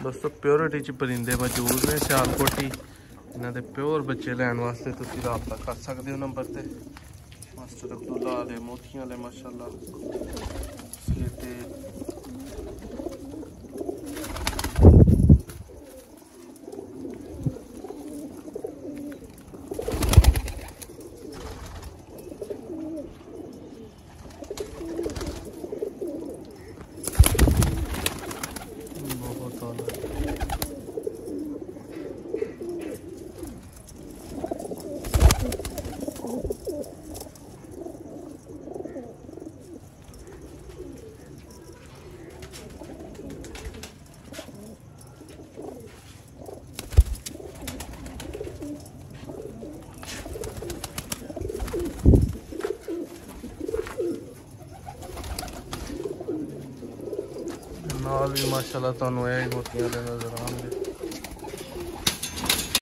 दोस्तों प्योरिटी च परिंदे मौजूद ने सियालकोटी। इन्हां दे प्योर बच्चे लैन वास्ते तुसीं राबता कर सकते हो नंबर ते। मास्टर अब्दुल्ला वाले मोतियां वाले माशाल्लाह सीटे नाल भी माशाल्लाह तुहानू ये मोतियां दे नजर आउणगे।